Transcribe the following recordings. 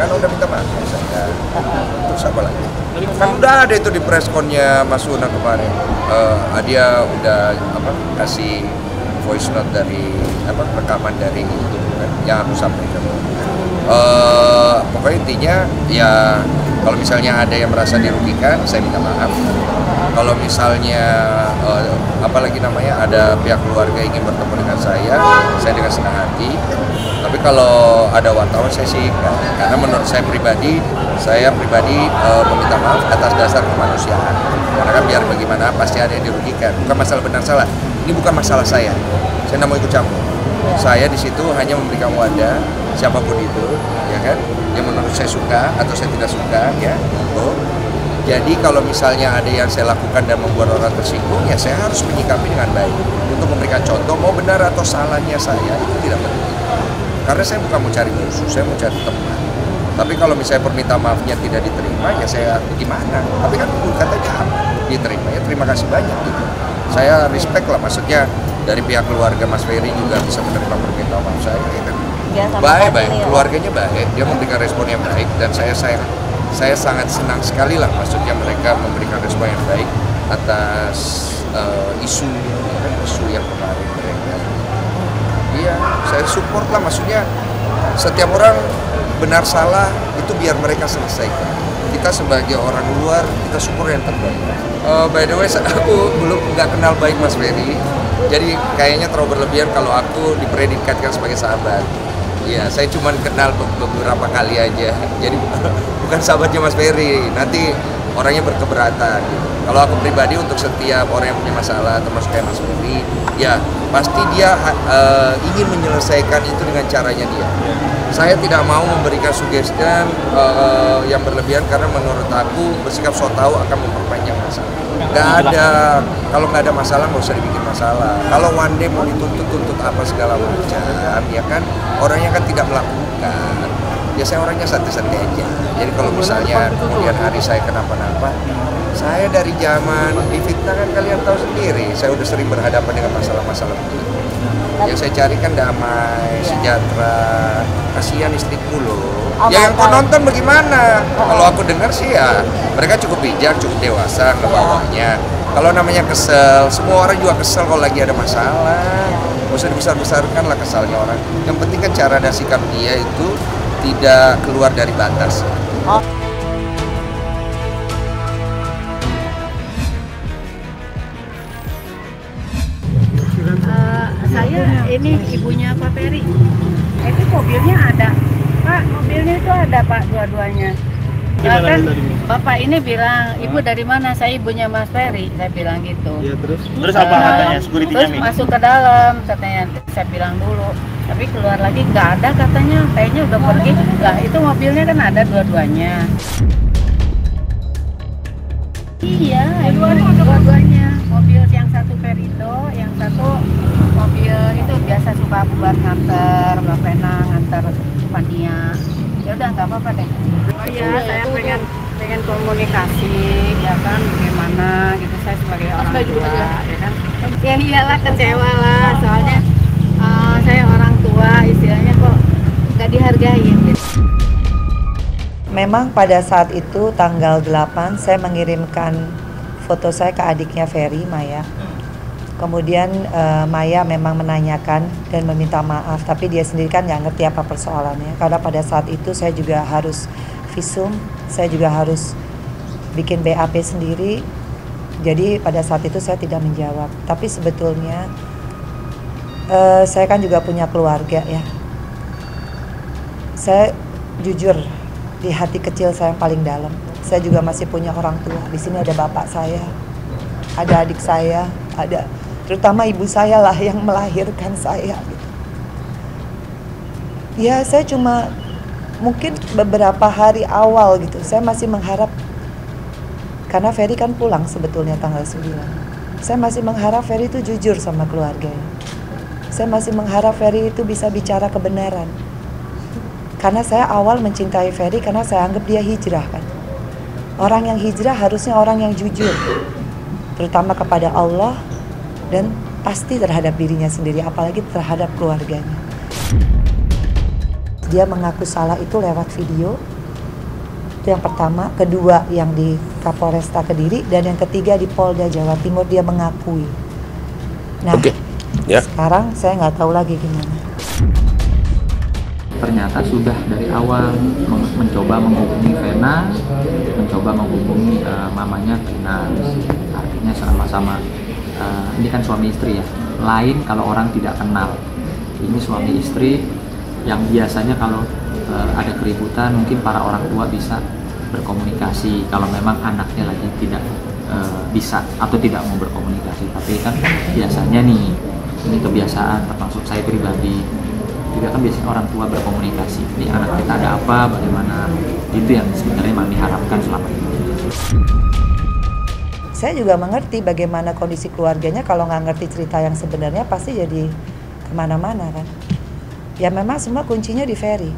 kan udah minta maaf ya saya. Terus apa lagi? Kan udah ada itu di pressconnya Mas Una kemarin. Dia udah kasih voice note dari rekaman dari itu kan yang aku sampaikan. Pokoknya intinya ya kalau misalnya ada yang merasa dirugikan, saya minta maaf. Kalau misalnya ada pihak keluarga ingin bertemu dengan saya dengan senang hati. Tapi kalau ada wartawan saya sih enggak. Karena menurut saya pribadi meminta maaf atas dasar kemanusiaan. Karena kan biar bagaimana pasti ada yang dirugikan. Bukan masalah benar salah. Ini bukan masalah saya. Saya tidak mau ikut campur. Saya di situ hanya memberikan wadah siapapun itu, ya kan, yang menurut saya suka atau saya tidak suka, ya. Jadi kalau misalnya ada yang saya lakukan dan membuat orang tersinggung, ya saya harus menyikapi dengan baik untuk memberikan contoh. Mau benar atau salahnya saya itu tidak penting. Karena saya bukan mau cari musuh, saya mau cari teman. Tapi kalau misalnya permintaan maafnya tidak diterima, ya saya gimana? Tapi kan katanya diterima, ya terima kasih banyak gitu. Saya respect lah, maksudnya dari pihak keluarga Mas Ferry juga bisa menerima permintaan maaf saya, ya kan? Baik, keluarganya baik, dia memberikan respon yang baik dan saya sangat senang sekali lah, maksudnya mereka memberikan respon yang baik atas isu yang kemarin mereka. Iya, saya support lah, maksudnya setiap orang benar salah itu biar mereka selesaikan. Kita sebagai orang luar, kita support yang terbaik. By the way, aku belum nggak kenal baik Mas Ferry, jadi kayaknya terlalu berlebihan kalau aku dipredikatkan sebagai sahabat. Iya, saya cuma kenal beberapa kali aja, jadi bukan sahabatnya Mas Ferry. Nanti orangnya berkeberatan. Gitu. Kalau aku pribadi untuk setiap orang yang punya masalah, termasuk kayak Mas Ferry, ya pasti dia ingin menyelesaikan itu dengan caranya dia. Saya tidak mau memberikan sugesti yang berlebihan karena menurut aku bersikap so tahu akan memperpanjang masalah. Kalau nggak ada masalah nggak usah dibikin masalah. Kalau one day mau dituntut apa segala macam, ya kan orangnya kan tidak melakukan. Biasanya orangnya santai-santai aja. Jadi kalau misalnya kemudian hari saya kenapa-napa, saya dari zaman difitnah kan kalian tahu sendiri, saya udah sering berhadapan dengan masalah-masalah begini. Yang saya cari kan damai, sejahtera, kasihan istriku loh. Ya yang kau nonton bagaimana? Kalau aku dengar sih ya, mereka cukup bijak, cukup dewasa ngebawanya. Kalau namanya kesel, semua orang juga kesel kalau lagi ada masalah. Nggak usah dibesar-besarkan lah kesalnya orang. Yang penting kan cara dan sikap dia itu tidak keluar dari batas. Saya ini ibunya Pak Ferry. Itu mobilnya ada, Pak. Mobilnya itu ada Pak, dua-duanya. Kan Bapak ini bilang, ibu dari mana? Saya ibunya Mas Ferry. Saya bilang gitu. Ya, terus apa katanya? Terus masuk ke dalam katanya. Saya bilang dulu. Tapi keluar lagi nggak ada katanya. Kayaknya udah pergi. Lah itu mobilnya kan ada dua-duanya. Iya, dua-duanya. Mobil yang satu Perito, yang satu mobil itu biasa suka buat nganter Mbak Vena, nganter Fania. Ya udah nggak apa-apa deh. Oh iya, saya pengen komunikasi, ya kan, bagaimana gitu saya sebagai orang tua, ya kan. Ya iyalah kecewa lah, soalnya saya orang tua, istilahnya kok nggak dihargain gitu. Memang pada saat itu tanggal 8 saya mengirimkan foto saya ke adiknya Ferry, Maya. Kemudian Maya memang menanyakan dan meminta maaf, tapi dia sendiri kan nggak ngerti apa persoalannya. Karena pada saat itu saya juga harus visum, saya juga harus bikin BAP sendiri. Jadi pada saat itu saya tidak menjawab. Tapi sebetulnya saya kan juga punya keluarga ya. Saya jujur di hati kecil saya yang paling dalam. Saya juga masih punya orang tua. Di sini ada bapak saya, ada adik saya, ada terutama ibu saya lah yang melahirkan saya. Ya saya cuma mungkin beberapa hari awal gitu, saya masih mengharap, karena Ferry kan pulang sebetulnya tanggal 9. Saya masih mengharap Ferry itu jujur sama keluarganya. Saya masih mengharap Ferry itu bisa bicara kebenaran. Karena saya awal mencintai Ferry karena saya anggap dia hijrah kan. Orang yang hijrah harusnya orang yang jujur, terutama kepada Allah dan pasti terhadap dirinya sendiri, apalagi terhadap keluarganya. Dia mengaku salah itu lewat video, Itu yang pertama, kedua yang di Kapolresta Kediri, dan yang ketiga di Polda Jawa Timur dia mengakui. Nah, sekarang saya nggak tahu lagi gimana. Ternyata sudah dari awal mencoba menghubungi Vena, mencoba menghubungi mamanya Vena. Artinya sama-sama, ini kan suami istri ya. Lain kalau orang tidak kenal. Ini suami istri yang biasanya kalau ada keributan mungkin para orang tua bisa berkomunikasi kalau memang anaknya lagi tidak bisa atau tidak mau berkomunikasi. Tapi kan biasanya nih, ini kebiasaan termasuk saya pribadi juga kan biasanya orang tua berkomunikasi, nih anak kita ada apa, bagaimana, itu yang sebenarnya Mami harapkan selama ini. Saya juga mengerti bagaimana kondisi keluarganya. Kalau nggak ngerti cerita yang sebenarnya pasti jadi kemana-mana kan. Ya memang semua kuncinya di Ferry.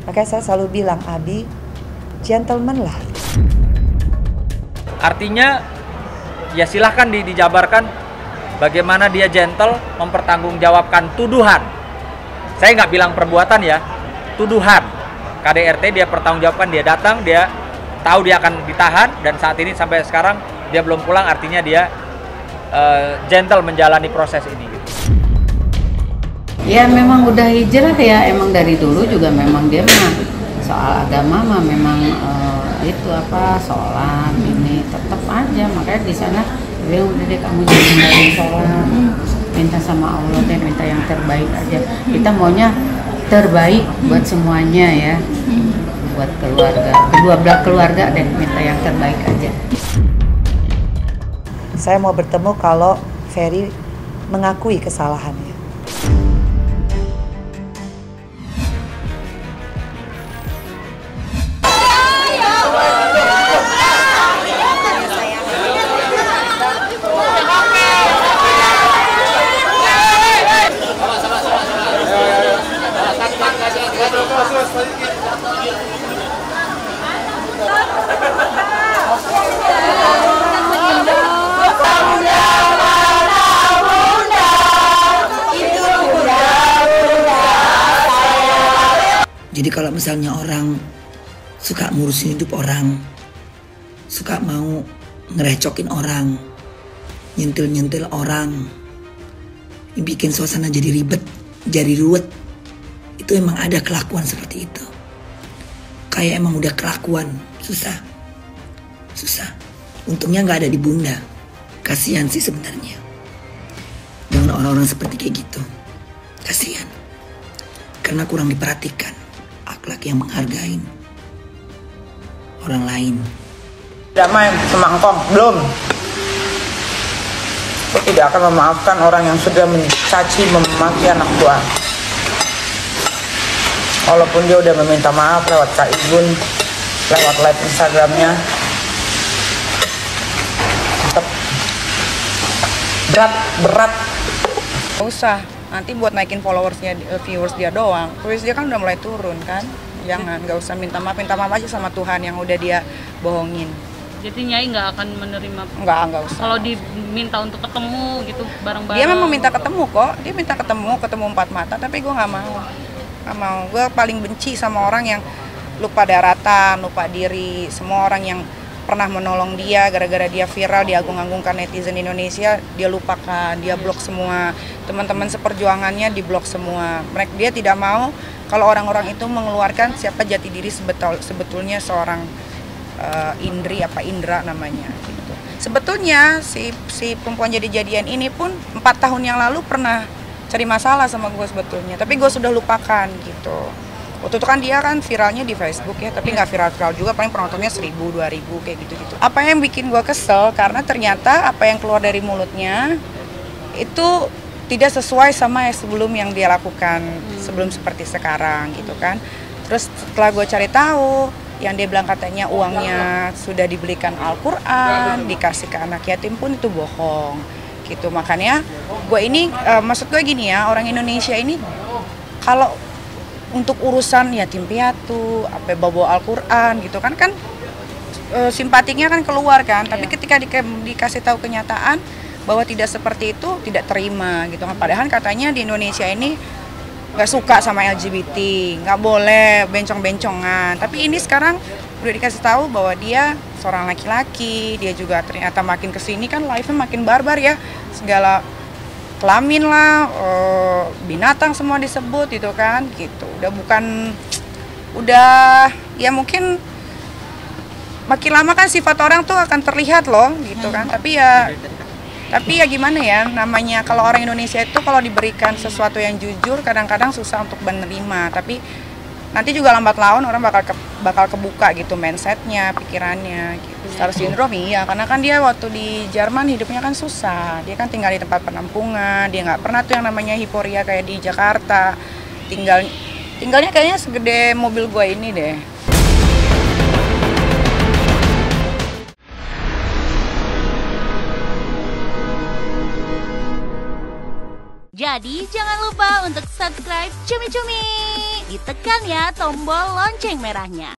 Makanya saya selalu bilang, Abi, gentleman lah. Artinya ya silahkan dijabarkan bagaimana dia gentle mempertanggungjawabkan tuduhan. Saya nggak bilang perbuatan ya, tuduhan. KDRT dia pertanggungjawabkan, dia datang, dia tahu dia akan ditahan, dan saat ini sampai sekarang dia belum pulang, artinya dia gentle menjalani proses ini gitu. Ya memang udah hijrah ya, emang dari dulu juga memang dia mah soal agama mah memang itu apa, sholat ini tetap aja. Makanya di sana dia udah deh, kamu jangan tinggalin sholat, minta sama Allah deh, minta yang terbaik aja. Kita maunya terbaik buat semuanya ya, buat keluarga, kedua belah keluarga deh, minta yang terbaik aja. Saya mau bertemu kalau Ferry mengakui kesalahannya. Jadi kalau misalnya orang suka ngurusin hidup orang, suka mau ngerecokin orang, nyentil-nyentil orang, bikin suasana jadi ribet, jadi ruwet, itu emang ada kelakuan seperti itu. Kayak emang udah kelakuan, susah. Untungnya nggak ada di Bunda. Kasihan sih sebenarnya dengan orang-orang seperti kayak gitu. Kasihan, karena kurang diperhatikan. Akhlak yang menghargai orang lain. Damai semangkong belum. Aku tidak akan memaafkan orang yang sudah mencaci memaki anak gua. Walaupun dia udah meminta maaf lewat Kak Igun, lewat live Instagramnya, tetap berat. Gak usah, nanti buat naikin followersnya, viewers dia doang. Terus dia kan udah mulai turun kan. Jangan, gak usah minta maaf aja sama Tuhan yang udah dia bohongin. Jadi Nyai nggak akan menerima? Nggak usah. Kalau diminta untuk ketemu gitu bareng-bareng? Dia memang minta ketemu kok, dia minta ketemu empat mata, tapi gue nggak mau. Gue paling benci sama orang yang lupa daratan, lupa diri. Semua orang yang pernah menolong dia, gara-gara dia viral, diagung-agungkan netizen Indonesia, dia lupakan, dia blok semua. Teman-teman seperjuangannya diblok semua. Dia tidak mau kalau orang-orang itu mengeluarkan siapa jati diri sebetulnya seorang Indra namanya gitu. Sebetulnya si perempuan jadi-jadian ini pun 4 tahun yang lalu pernah cari masalah sama gue sebetulnya, tapi gue sudah lupakan gitu. Waktu itu kan dia kan viralnya di Facebook ya, tapi nggak viral juga, paling penontonnya 1000, 2000 kayak gitu-gitu. Apa yang bikin gue kesel karena ternyata apa yang keluar dari mulutnya itu tidak sesuai sama yang dia lakukan sebelum seperti sekarang gitu kan. Terus setelah gue cari tahu, yang dia bilang katanya uangnya sudah dibelikan Al-Quran, dikasih ke anak yatim pun itu bohong gitu. Makanya gue ini, maksud gue gini ya, orang Indonesia ini kalau untuk urusan yatim piatu, bawa Al-Quran gitu kan simpatiknya kan keluar kan, tapi ketika dikasih tahu kenyataan bahwa tidak seperti itu, tidak terima gitu kan. Padahal katanya di Indonesia ini nggak suka sama LGBT, nggak boleh bencong-bencongan. Tapi ini sekarang udah dikasih tahu bahwa dia seorang laki-laki, dia juga ternyata makin kesini kan live-nya makin barbar ya, segala kelamin lah, binatang semua disebut gitu kan, gitu. Udah ya mungkin makin lama kan sifat orang tuh akan terlihat loh gitu kan. Tapi ya gimana ya, namanya kalau orang Indonesia itu kalau diberikan sesuatu yang jujur kadang-kadang susah untuk menerima. Tapi nanti juga lambat laun orang bakal kebuka gitu mindsetnya, pikirannya gitu. Star syndrome iya, karena kan dia waktu di Jerman hidupnya kan susah. Dia kan tinggal di tempat penampungan, dia nggak pernah tuh yang namanya hiporia kayak di Jakarta. Tinggalnya kayaknya segede mobil gua ini deh. Jadi jangan lupa untuk subscribe Cumi Cumi. Ditekan ya tombol lonceng merahnya.